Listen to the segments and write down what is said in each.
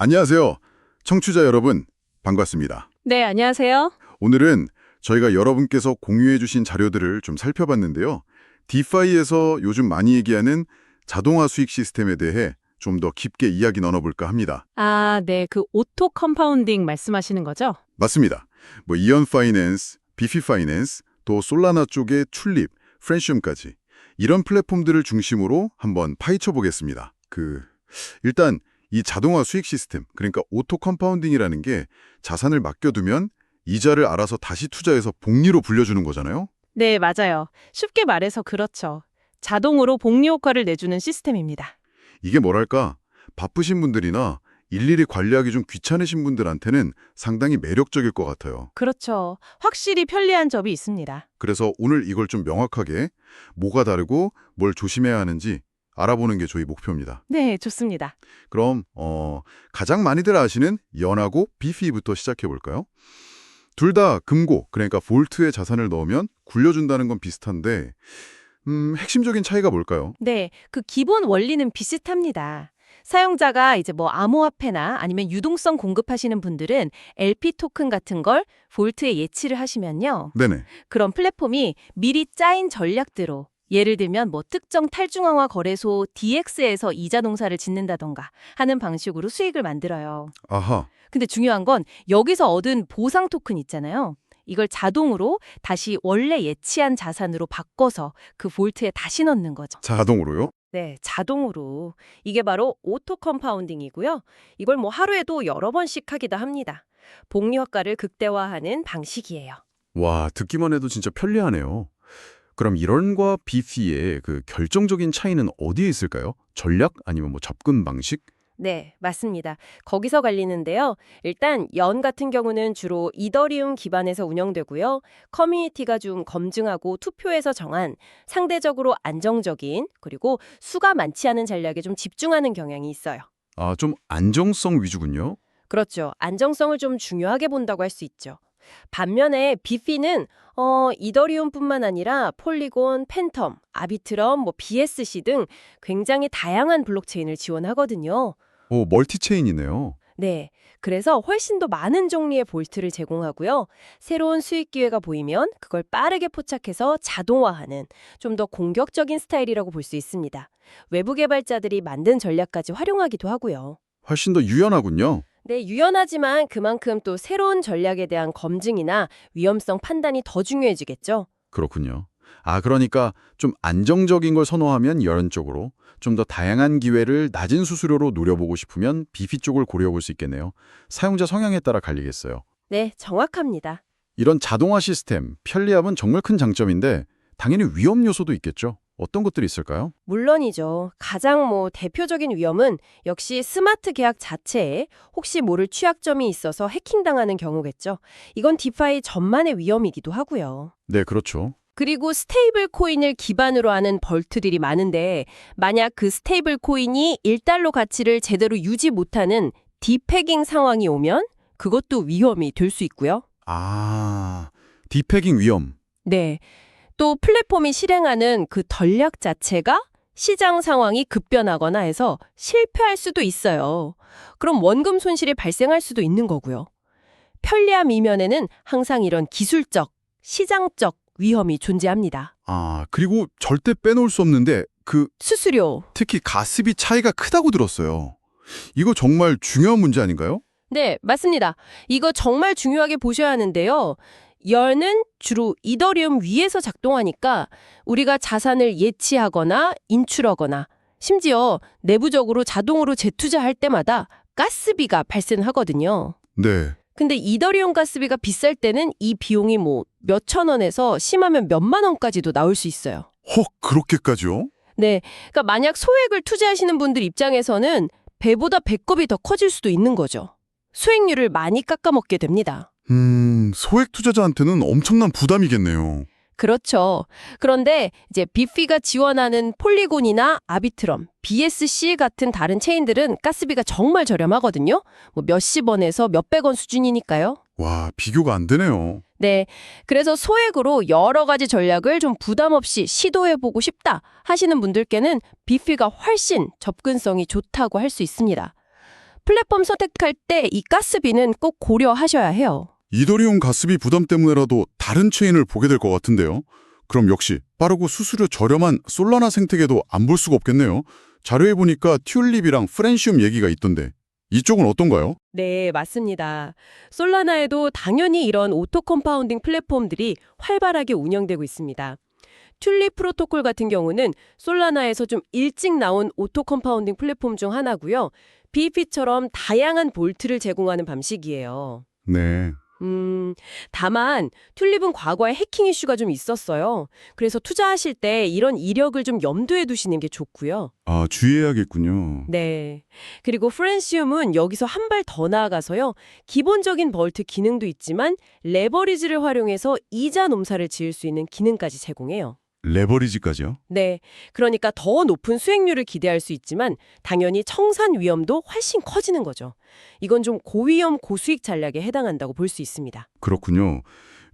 안녕하세요. 청취자 여러분, 반갑습니다. 네, 안녕하세요. 오늘은 저희가 여러분께서 공유해 주신 자료들을 좀 살펴봤는데요. 디파이에서 요즘 많이 얘기하는 자동화 수익 시스템에 대해 좀 더 깊게 이야기 나눠볼까 합니다. 아, 네, 그 오토 컴파운딩 말씀하시는 거죠? 맞습니다. 이언 파이낸스, 비피 파이낸스, 또 솔라나 쪽의 튤립, 프렌시움까지 이런 플랫폼들을 중심으로 한번 파헤쳐 보겠습니다. 일단 이 자동화 수익 시스템, 그러니까 오토 컴파운딩이라는 게 자산을 맡겨두면 이자를 알아서 다시 투자해서 복리로 불려주는 거잖아요. 네, 맞아요. 쉽게 말해서 그렇죠. 자동으로 복리 효과를 내주는 시스템입니다. 이게 뭐랄까, 바쁘신 분들이나 일일이 관리하기 좀 귀찮으신 분들한테는 상당히 매력적일 것 같아요. 그렇죠. 확실히 편리한 점이 있습니다. 그래서 오늘 이걸 좀 명확하게 뭐가 다르고 뭘 조심해야 하는지 알아보는 게 저희 목표입니다. 네, 좋습니다. 그럼 가장 많이들 아시는 연하고 비피부터 시작해 볼까요? 둘 다 금고, 그러니까 볼트에 자산을 넣으면 굴려준다는 건 비슷한데 핵심적인 차이가 뭘까요? 네, 그 기본 원리는 비슷합니다. 사용자가 이제 뭐 암호화폐나 아니면 유동성 공급하시는 분들은 LP 토큰 같은 걸 볼트에 예치를 하시면요. 네네. 그런 플랫폼이 미리 짜인 전략대로 예를 들면 뭐 특정 탈중앙화 거래소 DX에서 이자 농사를 짓는다던가 하는 방식으로 수익을 만들어요. 아하. 근데 중요한 건 여기서 얻은 보상 토큰 있잖아요. 이걸 자동으로 다시 원래 예치한 자산으로 바꿔서 그 볼트에 다시 넣는 거죠. 자동으로요? 네, 자동으로. 이게 바로 오토 컴파운딩이고요. 이걸 뭐 하루에도 여러 번씩 하기도 합니다. 복리 효과를 극대화하는 방식이에요. 와, 듣기만 해도 진짜 편리하네요. 그럼 이런과 비피의 그 결정적인 차이는 어디에 있을까요? 전략 아니면 접근 방식? 네, 맞습니다. 거기서 갈리는데요. 일단 연 같은 경우는 주로 이더리움 기반에서 운영되고요. 커뮤니티가 좀 검증하고 투표해서 정한 상대적으로 안정적인 그리고 수가 많지 않은 전략에 좀 집중하는 경향이 있어요. 아, 좀 안정성 위주군요. 그렇죠. 안정성을 좀 중요하게 본다고 할 수 있죠. 반면에 비피는 이더리움뿐만 아니라 폴리곤, 팬텀, 아비트럼, BSC 등 굉장히 다양한 블록체인을 지원하거든요. 오, 멀티체인이네요. 네, 그래서 훨씬 더 많은 종류의 볼트를 제공하고요. 새로운 수익 기회가 보이면 그걸 빠르게 포착해서 자동화하는 좀 더 공격적인 스타일이라고 볼 수 있습니다. 외부 개발자들이 만든 전략까지 활용하기도 하고요. 훨씬 더 유연하군요. 네, 유연하지만 그만큼 또 새로운 전략에 대한 검증이나 위험성 판단이 더 중요해지겠죠. 그렇군요. 아, 그러니까 좀 안정적인 걸 선호하면 이런 쪽으로, 좀 더 다양한 기회를 낮은 수수료로 노려보고 싶으면 비피 쪽을 고려해볼 수 있겠네요. 사용자 성향에 따라 갈리겠어요. 네, 정확합니다. 이런 자동화 시스템, 편리함은 정말 큰 장점인데 당연히 위험 요소도 있겠죠. 어떤 것들이 있을까요? 물론이죠. 가장 대표적인 위험은 역시 스마트 계약 자체에 혹시 모를 취약점이 있어서 해킹당하는 경우겠죠. 이건 디파이 전만의 위험이기도 하고요. 네, 그렇죠. 그리고 스테이블 코인을 기반으로 하는 벌트들이 많은데 만약 그 스테이블 코인이 1달러 가치를 제대로 유지 못하는 디패깅 상황이 오면 그것도 위험이 될 수 있고요. 아, 디패깅 위험. 네. 또 플랫폼이 실행하는 그 전략 자체가 시장 상황이 급변하거나 해서 실패할 수도 있어요. 그럼 원금 손실이 발생할 수도 있는 거고요. 편리함 이면에는 항상 이런 기술적, 시장적 위험이 존재합니다. 아, 그리고 절대 빼놓을 수 없는데 수수료. 특히 가스비 차이가 크다고 들었어요. 이거 정말 중요한 문제 아닌가요? 네, 맞습니다. 이거 정말 중요하게 보셔야 하는데요. 열은 주로 이더리움 위에서 작동하니까 우리가 자산을 예치하거나 인출하거나 심지어 내부적으로 자동으로 재투자할 때마다 가스비가 발생하거든요. 네. 근데 이더리움 가스비가 비쌀 때는 이 비용이 몇천 원에서 심하면 몇만 원까지도 나올 수 있어요. 그렇게까지요? 네, 그러니까 만약 소액을 투자하시는 분들 입장에서는 배보다 배꼽이 더 커질 수도 있는 거죠. 수익률을 많이 깎아먹게 됩니다. 소액 투자자한테는 엄청난 부담이겠네요. 그렇죠. 그런데 이제 비피가 지원하는 폴리곤이나 아비트럼, BSC 같은 다른 체인들은 가스비가 정말 저렴하거든요. 몇십 원에서 몇백 원 수준이니까요. 와, 비교가 안 되네요. 네. 그래서 소액으로 여러 가지 전략을 좀 부담 없이 시도해보고 싶다 하시는 분들께는 비피가 훨씬 접근성이 좋다고 할 수 있습니다. 플랫폼 선택할 때 이 가스비는 꼭 고려하셔야 해요. 이더리움 가스비 부담 때문에라도 다른 체인을 보게 될 것 같은데요. 그럼 역시 빠르고 수수료 저렴한 솔라나 생태계도 안 볼 수가 없겠네요. 자료에 보니까 튤립이랑 프렌시움 얘기가 있던데 이쪽은 어떤가요? 네, 맞습니다. 솔라나에도 당연히 이런 오토 컴파운딩 플랫폼들이 활발하게 운영되고 있습니다. 튤립 프로토콜 같은 경우는 솔라나에서 좀 일찍 나온 오토 컴파운딩 플랫폼 중 하나고요. BEP처럼 다양한 볼트를 제공하는 방식이에요. 네. 다만 튤립은 과거에 해킹 이슈가 좀 있었어요. 그래서 투자하실 때 이런 이력을 좀 염두에 두시는 게 좋고요. 아, 주의해야겠군요. 네. 그리고 프렌시움은 여기서 한 발 더 나아가서요. 기본적인 벌트 기능도 있지만 레버리지를 활용해서 이자 농사를 지을 수 있는 기능까지 제공해요. 레버리지까지요? 네. 그러니까 더 높은 수익률을 기대할 수 있지만 당연히 청산 위험도 훨씬 커지는 거죠. 이건 좀 고위험 고수익 전략에 해당한다고 볼 수 있습니다. 그렇군요.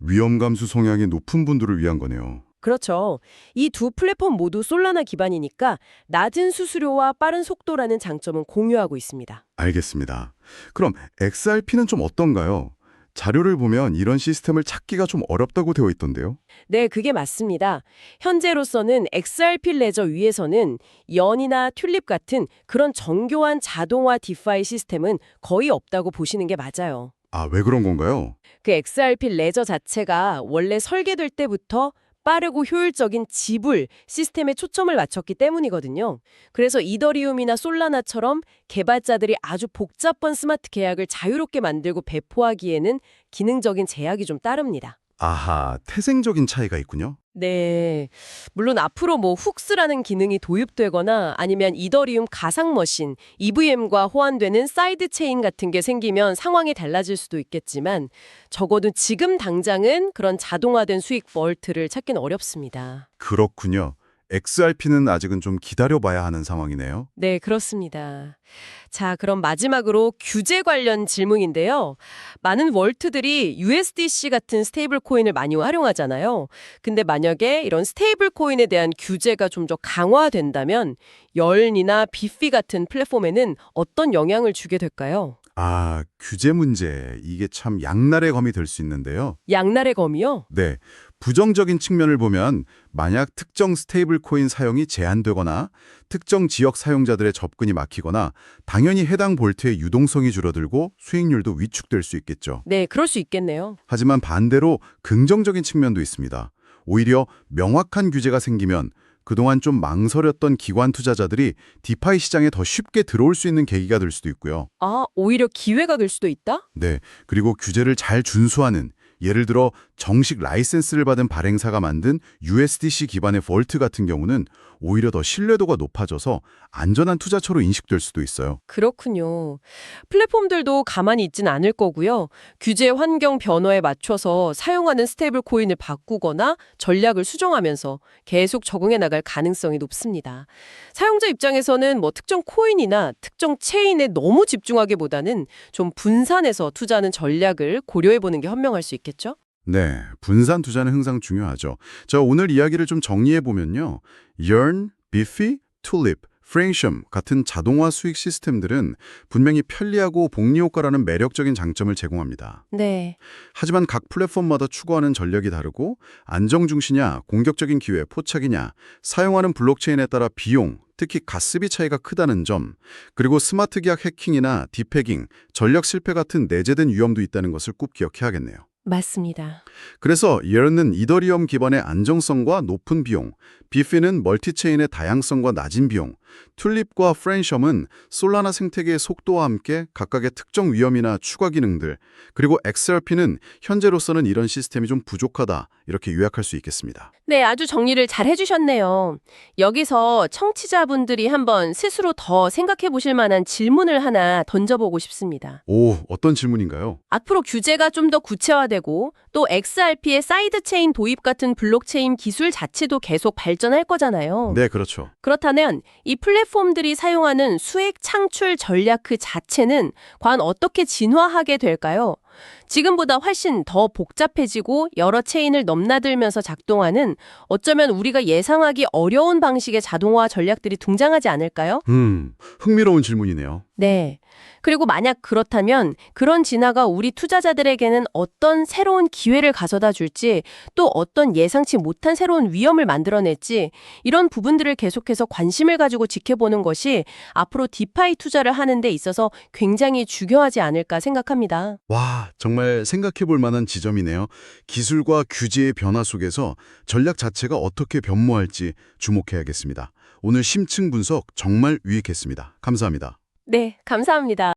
위험 감수 성향이 높은 분들을 위한 거네요. 그렇죠. 이 두 플랫폼 모두 솔라나 기반이니까 낮은 수수료와 빠른 속도라는 장점은 공유하고 있습니다. 알겠습니다. 그럼 XRP는 좀 어떤가요? 자료를 보면 이런 시스템을 찾기가 좀 어렵다고 되어 있던데요. 네, 그게 맞습니다. 현재로서는 XRP 레저 위에서는 연이나 튤립 같은 그런 정교한 자동화 디파이 시스템은 거의 없다고 보시는 게 맞아요. 아, 왜 그런 건가요? 그 XRP 레저 자체가 원래 설계될 때부터 빠르고 효율적인 지불 시스템에 초점을 맞췄기 때문이거든요. 그래서 이더리움이나 솔라나처럼 개발자들이 아주 복잡한 스마트 계약을 자유롭게 만들고 배포하기에는 기능적인 제약이 좀 따릅니다. 아하, 태생적인 차이가 있군요. 네. 물론 앞으로 훅스라는 기능이 도입되거나 아니면 이더리움 가상 머신, EVM과 호환되는 사이드 체인 같은 게 생기면 상황이 달라질 수도 있겠지만 적어도 지금 당장은 그런 자동화된 수익 볼트를 찾기는 어렵습니다. 그렇군요. XRP는 아직은 좀 기다려봐야 하는 상황이네요. 네, 그렇습니다. 자, 그럼 마지막으로 규제 관련 질문인데요. 많은 월트들이 USDC 같은 스테이블 코인을 많이 활용하잖아요. 근데 만약에 이런 스테이블 코인에 대한 규제가 좀 더 강화된다면 열이나 비피 같은 플랫폼에는 어떤 영향을 주게 될까요? 아, 규제 문제. 이게 참 양날의 검이 될 수 있는데요. 양날의 검이요? 네. 부정적인 측면을 보면 만약 특정 스테이블 코인 사용이 제한되거나 특정 지역 사용자들의 접근이 막히거나 당연히 해당 볼트의 유동성이 줄어들고 수익률도 위축될 수 있겠죠. 네, 그럴 수 있겠네요. 하지만 반대로 긍정적인 측면도 있습니다. 오히려 명확한 규제가 생기면 그동안 좀 망설였던 기관 투자자들이 디파이 시장에 더 쉽게 들어올 수 있는 계기가 될 수도 있고요. 아, 오히려 기회가 될 수도 있다? 네, 그리고 규제를 잘 준수하는 예를 들어 정식 라이센스를 받은 발행사가 만든 USDC 기반의 볼트 같은 경우는 오히려 더 신뢰도가 높아져서 안전한 투자처로 인식될 수도 있어요. 그렇군요. 플랫폼들도 가만히 있진 않을 거고요. 규제 환경 변화에 맞춰서 사용하는 스테이블 코인을 바꾸거나 전략을 수정하면서 계속 적응해 나갈 가능성이 높습니다. 사용자 입장에서는 특정 코인이나 특정 체인에 너무 집중하기보다는 좀 분산해서 투자하는 전략을 고려해 보는 게 현명할 수 있겠죠? 네, 분산 투자는 항상 중요하죠. 자, 오늘 이야기를 좀 정리해 보면요. Yearn, Biffy, Tulip, Frentium 같은 자동화 수익 시스템들은 분명히 편리하고 복리 효과라는 매력적인 장점을 제공합니다. 네. 하지만 각 플랫폼마다 추구하는 전략이 다르고 안정 중시냐, 공격적인 기회, 포착이냐, 사용하는 블록체인에 따라 비용, 특히 가스비 차이가 크다는 점, 그리고 스마트 계약 해킹이나 디패깅, 전략 실패 같은 내재된 위험도 있다는 것을 꼭 기억해야겠네요. 맞습니다. 그래서 예언은 이더리움 기반의 안정성과 높은 비용, 비피는 멀티체인의 다양성과 낮은 비용, 튤립과 프렌시엄은 솔라나 생태계의 속도와 함께 각각의 특정 위험이나 추가 기능들, 그리고 XRP는 현재로서는 이런 시스템이 좀 부족하다 이렇게 요약할 수 있겠습니다. 네, 아주 정리를 잘 해주셨네요. 여기서 청취자분들이 한번 스스로 더 생각해 보실 만한 질문을 하나 던져보고 싶습니다. 오, 어떤 질문인가요? 앞으로 규제가 좀 더 구체화되고 또 XRP의 사이드 체인 도입 같은 블록체인 기술 자체도 계속 발전할 거잖아요. 네, 그렇죠. 그렇다면 이 플랫폼들이 사용하는 수익 창출 전략 그 자체는 과연 어떻게 진화하게 될까요? 지금보다 훨씬 더 복잡해지고 여러 체인을 넘나들면서 작동하는 어쩌면 우리가 예상하기 어려운 방식의 자동화 전략들이 등장하지 않을까요? 흥미로운 질문이네요. 네. 그리고 만약 그렇다면 그런 진화가 우리 투자자들에게는 어떤 새로운 기회를 가져다 줄지 또 어떤 예상치 못한 새로운 위험을 만들어낼지 이런 부분들을 계속해서 관심을 가지고 지켜보는 것이 앞으로 디파이 투자를 하는 데 있어서 굉장히 중요하지 않을까 생각합니다. 와, 정말 생각해 볼 만한 지점이네요. 기술과 규제의 변화 속에서 전략 자체가 어떻게 변모할지 주목해야겠습니다. 오늘 심층 분석 정말 유익했습니다. 감사합니다. 네, 감사합니다.